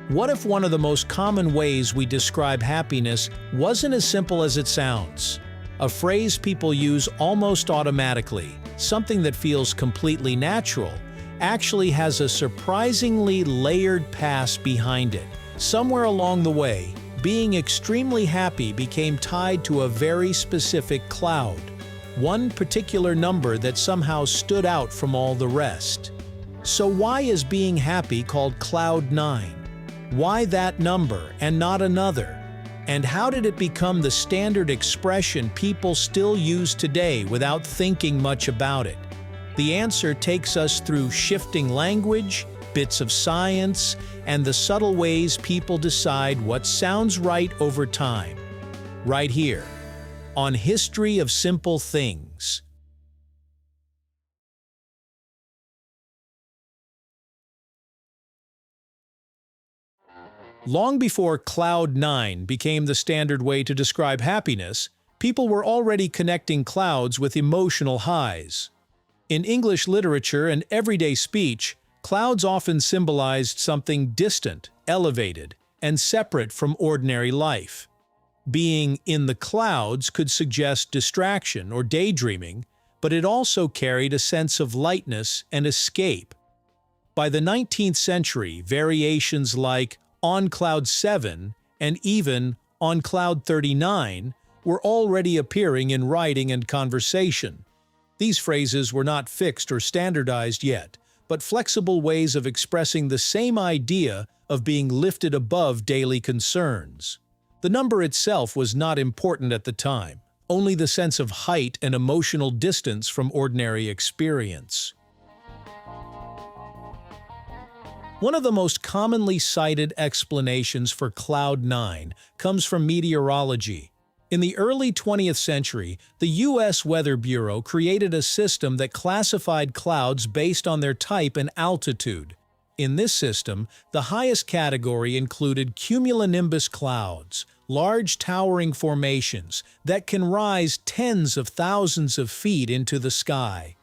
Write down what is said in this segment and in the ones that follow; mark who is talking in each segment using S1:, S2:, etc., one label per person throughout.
S1: What if one of the most common ways we describe happiness wasn't as simple as it sounds? A phrase people use almost automatically, something that feels completely natural, actually has a surprisingly layered past behind it. Somewhere along the way, being extremely happy became tied to a very specific cloud, one particular number that somehow stood out from all the rest. So why is being happy called Cloud 9? Why that number and not another? And how did it become the standard expression people still use today without thinking much about it? The answer takes us through shifting language, bits of science, and the subtle ways people decide what sounds right over time. Right here, on History of Simple Things. Long before Cloud 9 became the standard way to describe happiness, people were already connecting clouds with emotional highs. In English literature and everyday speech, clouds often symbolized something distant, elevated, and separate from ordinary life. Being in the clouds could suggest distraction or daydreaming, but it also carried a sense of lightness and escape. By the 19th century, variations like "on Cloud 7" and even "on Cloud 39" were already appearing in writing and conversation. These phrases were not fixed or standardized yet, but flexible ways of expressing the same idea of being lifted above daily concerns. The number itself was not important at the time, only the sense of height and emotional distance from ordinary experience. One of the most commonly cited explanations for Cloud 9 comes from meteorology. In the early 20th century, the U.S. Weather Bureau created a system that classified clouds based on their type and altitude. In this system, the highest category included cumulonimbus clouds, large towering formations that can rise tens of thousands of feet into the sky.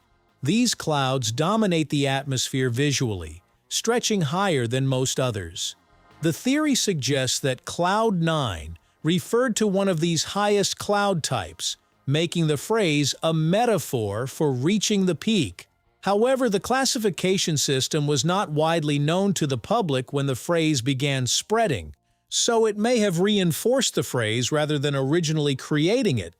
S1: These clouds dominate the atmosphere visually, stretching higher than most others. The theory suggests that Cloud 9 referred to one of these highest cloud types, making the phrase a metaphor for reaching the peak. However, the classification system was not widely known to the public when the phrase began spreading, so it may have reinforced the phrase rather than originally creating it.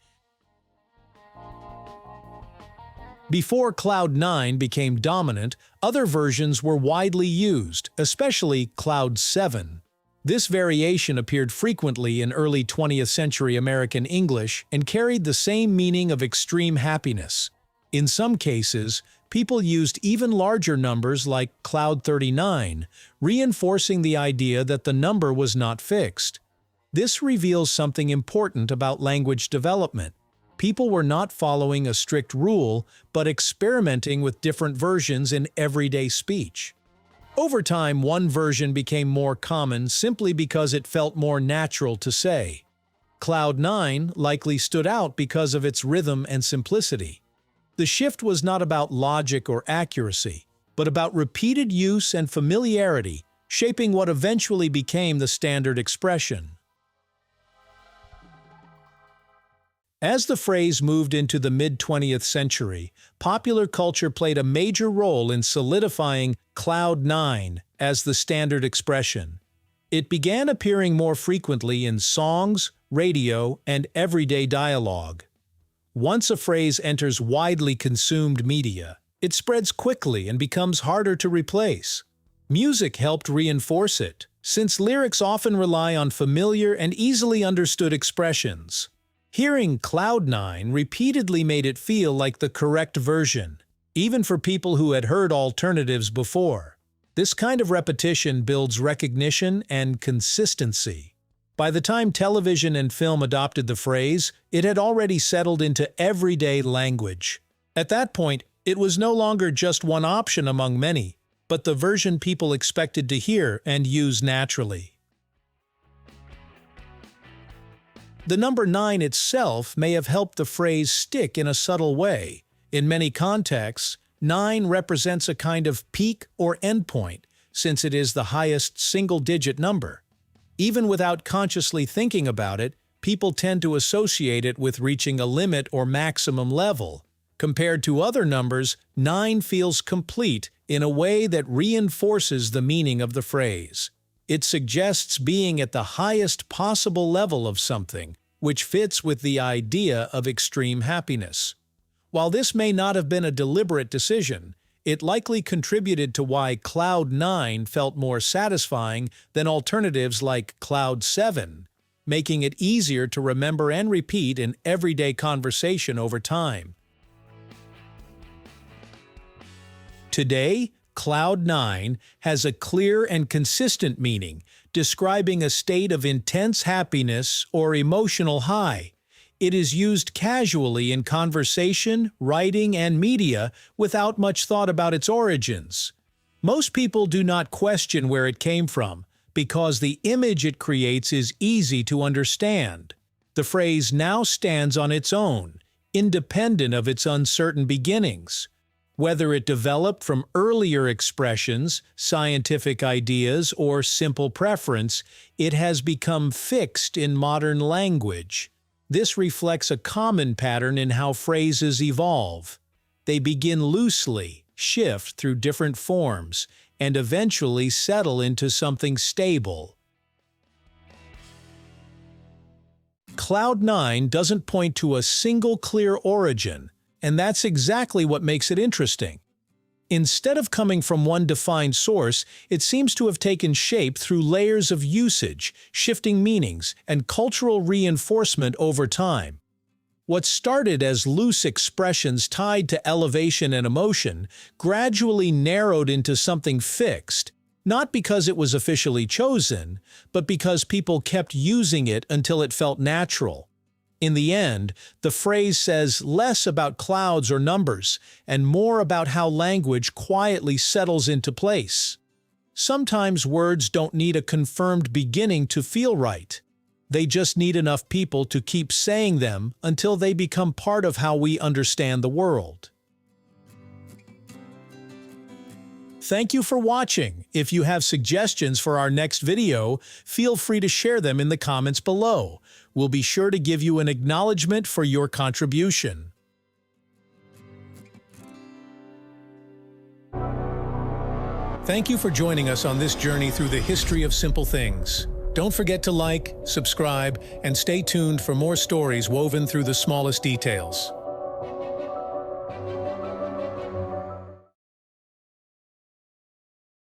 S1: Before Cloud 9 became dominant, other versions were widely used, especially Cloud 7. This variation appeared frequently in early 20th century American English and carried the same meaning of extreme happiness. In some cases, people used even larger numbers like Cloud 39, reinforcing the idea that the number was not fixed. This reveals something important about language development. People were not following a strict rule, but experimenting with different versions in everyday speech. Over time, one version became more common simply because it felt more natural to say. Cloud 9 likely stood out because of its rhythm and simplicity. The shift was not about logic or accuracy, but about repeated use and familiarity, shaping what eventually became the standard expression. As the phrase moved into the mid-20th century, popular culture played a major role in solidifying Cloud 9 as the standard expression. It began appearing more frequently in songs, radio, and everyday dialogue. Once a phrase enters widely consumed media, it spreads quickly and becomes harder to replace. Music helped reinforce it, since lyrics often rely on familiar and easily understood expressions. Hearing Cloud 9 repeatedly made it feel like the correct version, even for people who had heard alternatives before. This kind of repetition builds recognition and consistency. By the time television and film adopted the phrase, it had already settled into everyday language. At that point, it was no longer just one option among many, but the version people expected to hear and use naturally. The number 9 itself may have helped the phrase stick in a subtle way. In many contexts, 9 represents a kind of peak or endpoint, since it is the highest single-digit number. Even without consciously thinking about it, people tend to associate it with reaching a limit or maximum level. Compared to other numbers, 9 feels complete in a way that reinforces the meaning of the phrase. It suggests being at the highest possible level of something, which fits with the idea of extreme happiness. While this may not have been a deliberate decision, it likely contributed to why Cloud 9 felt more satisfying than alternatives like Cloud 7, making it easier to remember and repeat in everyday conversation over time. Today, Cloud 9 has a clear and consistent meaning, describing a state of intense happiness or emotional high. It is used casually in conversation, writing, and media without much thought about its origins. Most people do not question where it came from, because the image it creates is easy to understand. The phrase now stands on its own, independent of its uncertain beginnings. Whether it developed from earlier expressions, scientific ideas, or simple preference, it has become fixed in modern language. This reflects a common pattern in how phrases evolve. They begin loosely, shift through different forms, and eventually settle into something stable. Cloud 9 doesn't point to a single clear origin, and that's exactly what makes it interesting. Instead of coming from one defined source, it seems to have taken shape through layers of usage, shifting meanings, and cultural reinforcement over time. What started as loose expressions tied to elevation and emotion gradually narrowed into something fixed, not because it was officially chosen, but because people kept using it until it felt natural. In the end, the phrase says less about clouds or numbers and more about how language quietly settles into place. Sometimes words don't need a confirmed beginning to feel right. They just need enough people to keep saying them until they become part of how we understand the world. Thank you for watching. If you have suggestions for our next video, feel free to share them in the comments below. We'll be sure to give you an acknowledgement for your contribution. Thank you for joining us on this journey through the history of simple things. Don't forget to like, subscribe, and stay tuned for more stories woven through the smallest details.